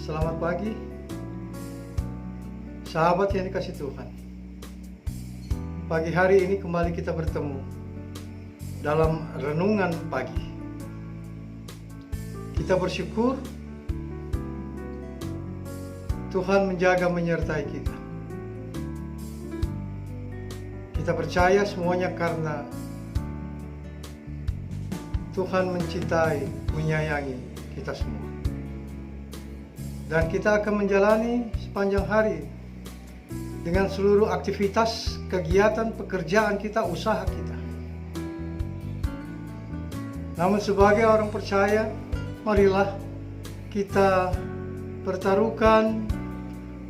Selamat pagi, sahabat yang dikasih Tuhan. Pagi hari ini kembali kita bertemu dalam renungan pagi. Kita bersyukur Tuhan menjaga menyertai kita. Kita percaya semuanya karena Tuhan mencintai, menyayangi kita semua. Dan kita akan menjalani sepanjang hari dengan seluruh aktivitas, kegiatan, pekerjaan kita, usaha kita. Namun sebagai orang percaya, marilah kita pertaruhkan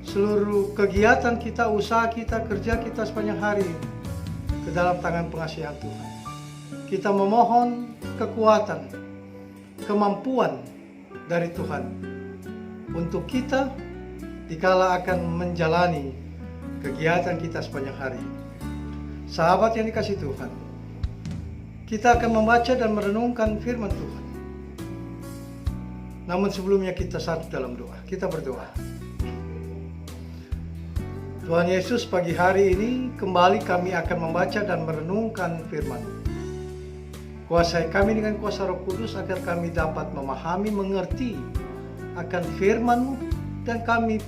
seluruh kegiatan kita, usaha kita, kerja kita sepanjang hari ke dalam tangan pengasihan Tuhan. Kita memohon kekuatan, kemampuan dari Tuhan untuk kita dikala akan menjalani kegiatan kita sepanjang hari. Sahabat yang dikasih Tuhan, kita akan membaca dan merenungkan firman Tuhan. Namun sebelumnya kita satu dalam doa. Kita berdoa. Tuhan Yesus, pagi hari ini kembali kami akan membaca dan merenungkan firman-Mu. Kuasai kami dengan kuasa Roh Kudus agar kami dapat memahami, mengerti akan firman-Mu dan kami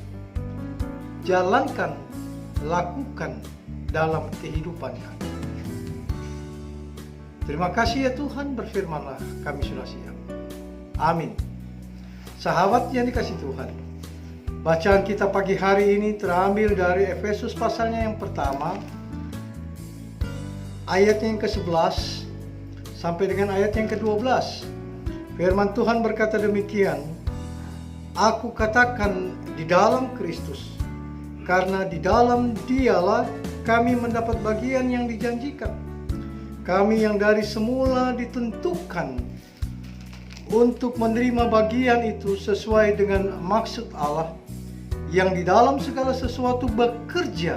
jalankan, lakukan dalam kehidupan kami. Terima kasih ya Tuhan, berfirmanlah, kami sudah siap. Amin. Sahabat yang dikasih Tuhan, bacaan kita pagi hari ini terambil dari Efesus pasalnya yang pertama, ayatnya yang ke-11 sampai dengan ayat yang ke-12. Firman Tuhan berkata demikian, Aku katakan di dalam Kristus, karena di dalam Dialah kami mendapat bagian yang dijanjikan. Kami yang dari semula ditentukan untuk menerima bagian itu sesuai dengan maksud Allah, yang di dalam segala sesuatu bekerja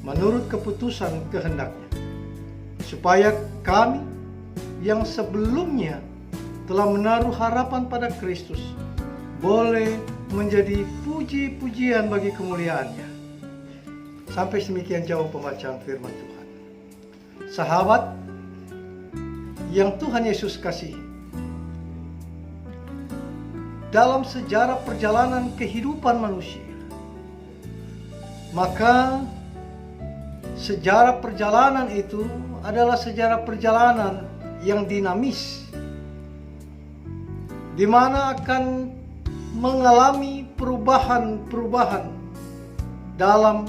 menurut keputusan kehendaknya, supaya kami yang sebelumnya telah menaruh harapan pada Kristus boleh menjadi puji-pujian bagi kemuliaan-Nya. Sampai demikian jauh pembacaan firman Tuhan. Sahabat yang Tuhan Yesus kasihi, dalam sejarah perjalanan kehidupan manusia, maka sejarah perjalanan itu adalah sejarah perjalanan yang dinamis, di mana akan mengalami perubahan-perubahan dalam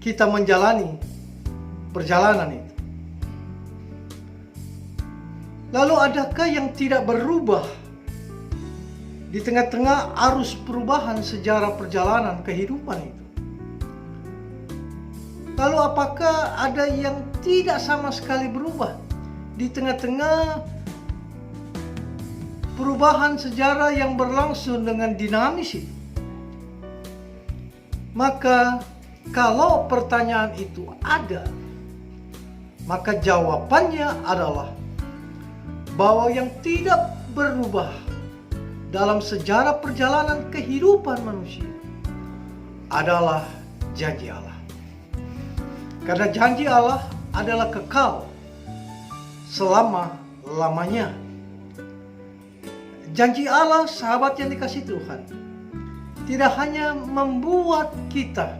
kita menjalani perjalanan itu. Lalu adakah yang tidak berubah di tengah-tengah arus perubahan sejarah perjalanan kehidupan itu? Lalu apakah ada yang tidak sama sekali berubah di tengah-tengah perubahan sejarah yang berlangsung dengan dinamis itu? Maka kalau pertanyaan itu ada, maka jawabannya adalah bahwa yang tidak berubah dalam sejarah perjalanan kehidupan manusia adalah janji Allah. Karena janji Allah adalah kekal selama-lamanya. Janji Allah, sahabat yang dikasih Tuhan, tidak hanya membuat kita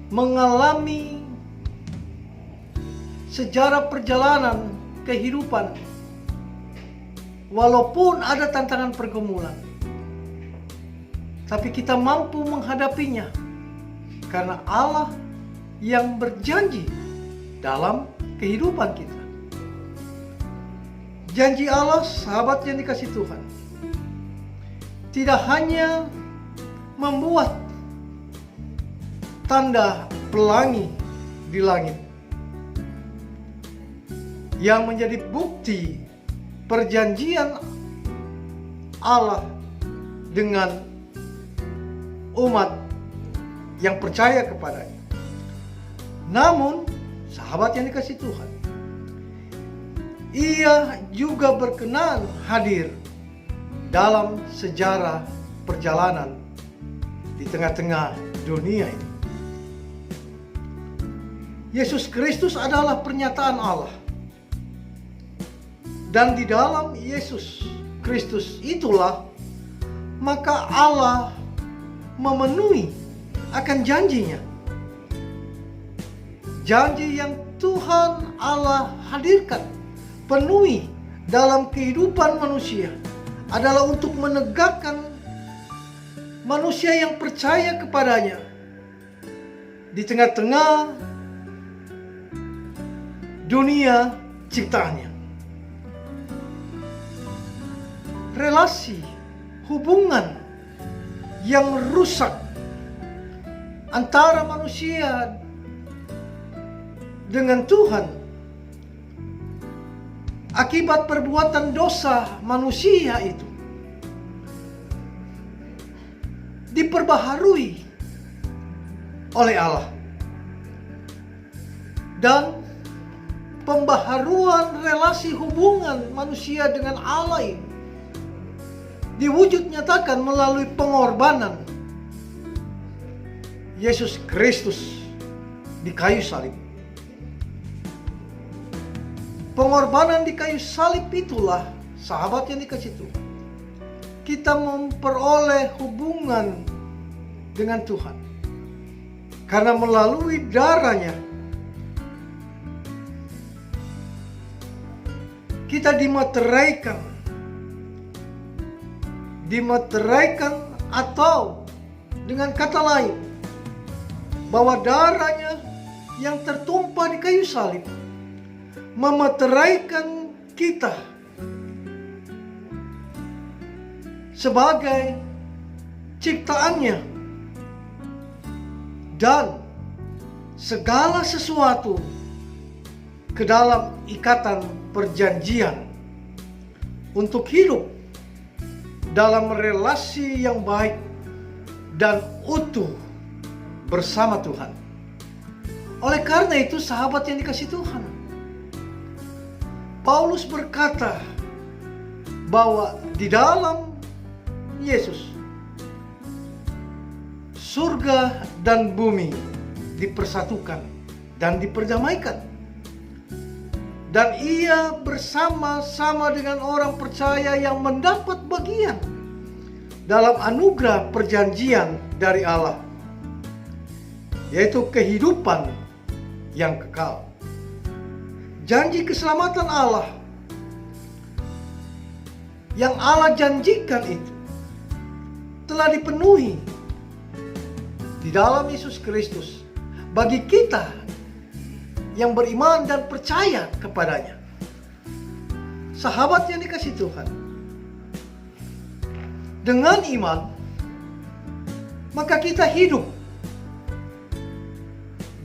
mengalami sejarah perjalanan kehidupan walaupun ada tantangan pergumulan, tapi kita mampu menghadapinya karena Allah yang berjanji dalam kehidupan kita. Janji Allah, sahabat yang dikasih Tuhan, tidak hanya membuat tanda pelangi di langit yang menjadi bukti perjanjian Allah dengan umat yang percaya kepadanya. Namun, sahabat yang dikasih Tuhan, Ia juga berkenan hadir dalam sejarah perjalanan di tengah-tengah dunia ini. Yesus Kristus adalah pernyataan Allah. Dan di dalam Yesus Kristus itulah maka Allah memenuhi akan janjinya. Janji yang Tuhan Allah hadirkan, penuhi dalam kehidupan manusia adalah untuk menegakkan manusia yang percaya kepadanya di tengah-tengah dunia ciptaannya. Relasi, hubungan yang rusak antara manusia dengan Tuhan akibat perbuatan dosa manusia itu diperbaharui oleh Allah. Dan pembaharuan relasi hubungan manusia dengan Allah ini diwujud nyatakan melalui pengorbanan Yesus Kristus di kayu salib. Pengorbanan di kayu salib itulah, sahabat yang dikasih Tuhan, kita memperoleh hubungan dengan Tuhan. Karena melalui darahnya kita dimeteraikan atau dengan kata lain bahwa darahnya yang tertumpah di kayu salib memeteraikan kita sebagai ciptaannya dan segala sesuatu ke dalam ikatan perjanjian untuk hidup dalam relasi yang baik dan utuh bersama Tuhan. Oleh karena itu, sahabat yang dikasih Tuhan, Paulus berkata bahwa di dalam Yesus surga dan bumi dipersatukan dan diperdamaikan. Dan ia bersama-sama dengan orang percaya yang mendapat bagian dalam anugerah perjanjian dari Allah, yaitu kehidupan yang kekal. Janji keselamatan Allah yang Allah janjikan itu telah dipenuhi di dalam Yesus Kristus bagi kita yang beriman dan percaya kepadanya. Sahabat yang dikasih Tuhan, dengan iman maka kita hidup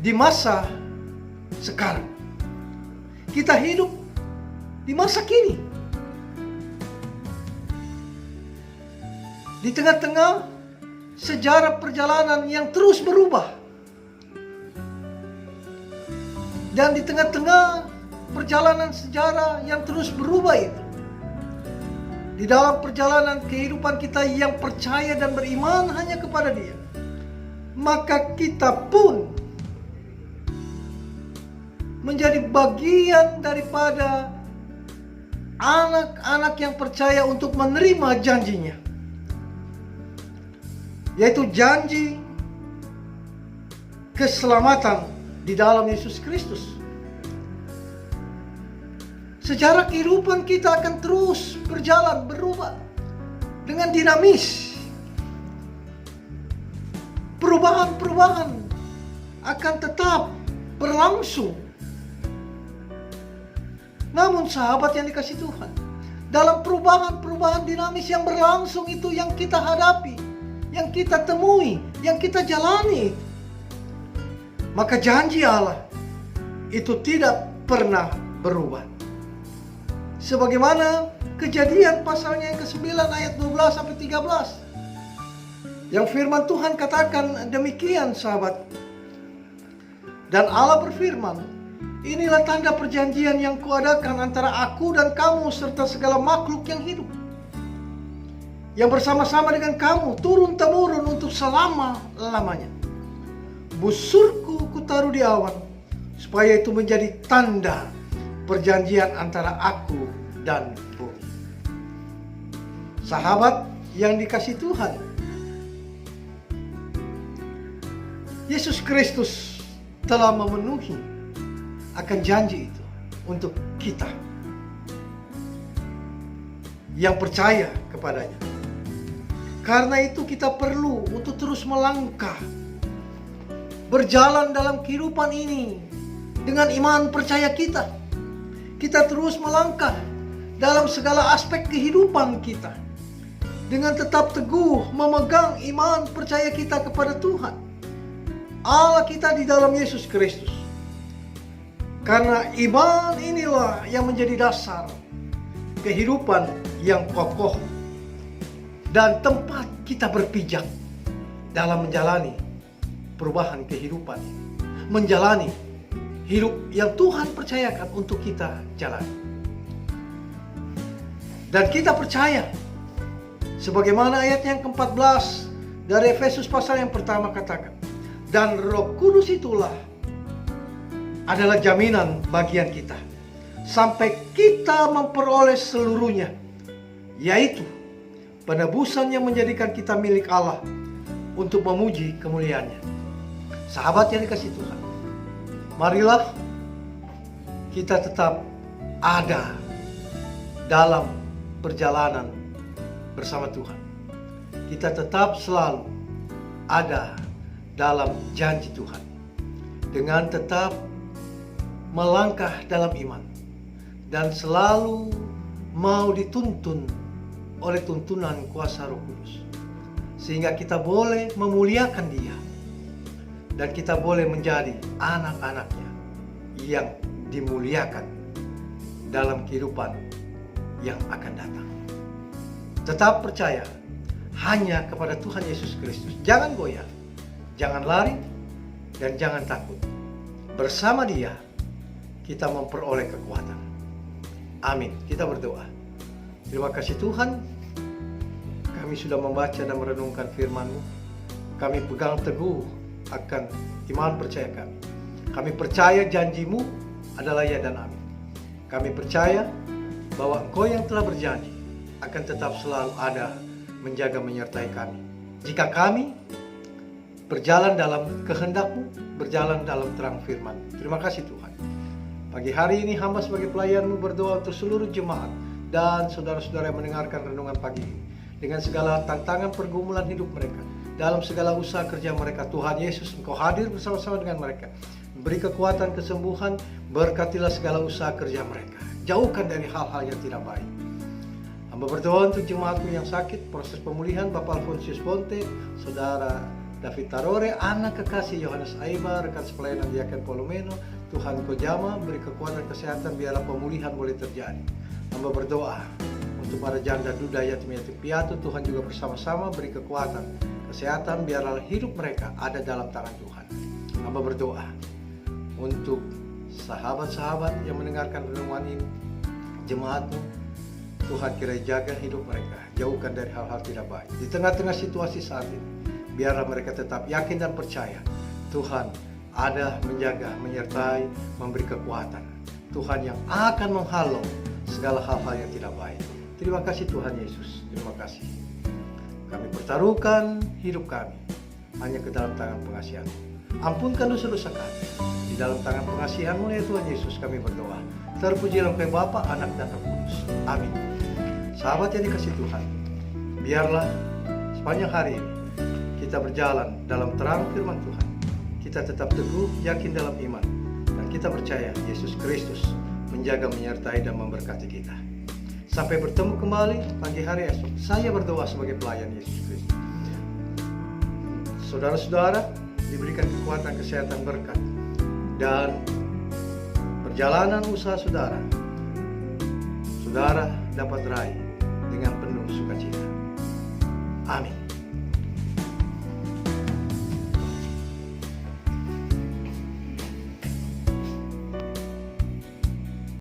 di masa sekarang. Kita hidup di masa kini, di tengah-tengah sejarah perjalanan yang terus berubah. Dan di tengah-tengah perjalanan sejarah yang terus berubah itu, di dalam perjalanan kehidupan kita yang percaya dan beriman hanya kepada Dia, maka kita pun menjadi bagian daripada anak-anak yang percaya untuk menerima janjinya, yaitu janji keselamatan di dalam Yesus Kristus. Sejarah kehidupan kita akan terus berjalan, berubah dengan dinamis. Perubahan-perubahan akan tetap berlangsung. Namun sahabat yang dikasih Tuhan, dalam perubahan-perubahan dinamis yang berlangsung itu yang kita hadapi, yang kita temui, yang kita jalani, maka janji Allah itu tidak pernah berubah. Sebagaimana Kejadian pasalnya yang ke-9 ayat 12 sampai 13. Yang firman Tuhan katakan demikian, sahabat. Dan Allah berfirman, inilah tanda perjanjian yang kuadakan antara aku dan kamu serta segala makhluk yang hidup. yang bersama-sama dengan kamu turun-temurun untuk selama-lamanya. Busurku kutaruh di awan, supaya itu menjadi tanda perjanjian antara aku dan bumi. Sahabat yang dikasihi Tuhan, Yesus Kristus telah memenuhi akan janji itu untuk kita yang percaya kepadanya. Karena itu kita perlu untuk terus melangkah, berjalan dalam kehidupan ini dengan iman percaya kita. Kita terus melangkah dalam segala aspek kehidupan kita dengan tetap teguh memegang iman percaya kita kepada Tuhan Allah kita di dalam Yesus Kristus. Karena iman inilah yang menjadi dasar kehidupan yang kokoh dan tempat kita berpijak dalam menjalani perubahan kehidupan ini, menjalani hidup yang Tuhan percayakan untuk kita jalani. Dan kita percaya sebagaimana ayat yang ke-14 dari Efesus pasal yang pertama katakan, dan Roh Kudus itulah adalah jaminan bagian kita sampai kita memperoleh seluruhnya, yaitu penebusan yang menjadikan kita milik Allah untuk memuji kemuliaannya. Sahabat yang dikasihi Tuhan, marilah kita tetap ada dalam perjalanan bersama Tuhan. Kita tetap selalu ada dalam janji Tuhan dengan tetap melangkah dalam iman dan selalu mau dituntun oleh tuntunan kuasa Roh Kudus, sehingga kita boleh memuliakan Dia dan kita boleh menjadi anak-anaknya yang dimuliakan dalam kehidupan yang akan datang. Tetap percaya hanya kepada Tuhan Yesus Kristus. Jangan goyah, jangan lari, dan jangan takut. Bersama Dia kita memperoleh kekuatan. Amin. Kita berdoa. Terima kasih Tuhan, kami sudah membaca dan merenungkan firman-Mu. Kami pegang teguh akan iman percaya kami. Kami percaya janji-Mu adalah ya dan amin. Kami percaya bahwa Engkau yang telah berjanji akan tetap selalu ada menjaga menyertai kami. Jika kami berjalan dalam kehendak-Mu, berjalan dalam terang firman. Terima kasih Tuhan. Pagi hari ini hamba sebagai pelayan-Mu berdoa untuk seluruh jemaat dan saudara-saudara yang mendengarkan renungan pagi ini. Dengan segala tantangan pergumulan hidup mereka, dalam segala usaha kerja mereka, Tuhan Yesus Engkau hadir bersama-sama dengan mereka. Beri kekuatan, kesembuhan, berkatilah segala usaha kerja mereka. Jauhkan dari hal-hal yang tidak baik. Hamba berdoa untuk jemaat-Mu yang sakit, proses pemulihan Bapak Alfonsius Bonte, Saudara David Tarore, anak kekasih Yohanes Aiba, rekan sepelayanan Diaken Polomeno. Tuhan Kau jamah, beri kekuatan kesehatan, biarlah pemulihan boleh terjadi. Hamba berdoa untuk para janda duda yatim piatu, Tuhan juga bersama-sama beri kekuatan kesehatan, biarlah hidup mereka ada dalam tangan Tuhan. Hamba berdoa untuk sahabat-sahabat yang mendengarkan renungan ini, jemaat-Mu, Tuhan kiranya jaga hidup mereka, jauhkan dari hal-hal tidak baik. Di tengah-tengah situasi saat ini, biarlah mereka tetap yakin dan percaya Tuhan ada menjaga, menyertai, memberi kekuatan. Tuhan yang akan menghalau segala hal-hal yang tidak baik. Terima kasih Tuhan Yesus, terima kasih. Kami pertaruhkan hidup kami hanya ke dalam tangan pengasihan-Mu. Ampunkan dosa-dosa kami. Di dalam tangan pengasihan-Mu ya Tuhan Yesus kami berdoa. Terpujilah Engkau Bapa, Anak dan Roh Kudus. Amin. Sahabat yang dikasihi Tuhan, biarlah sepanjang hari ini kita berjalan dalam terang firman Tuhan. Kita tetap teguh, yakin dalam iman, dan kita percaya Yesus Kristus menjaga, menyertai, dan memberkati kita. Sampai bertemu kembali pagi hari esok. Saya berdoa sebagai pelayan Yesus Kristus. Saudara-saudara diberikan kekuatan, kesehatan, berkat, dan perjalanan usaha saudara dapat raih dengan penuh sukacita. Amin.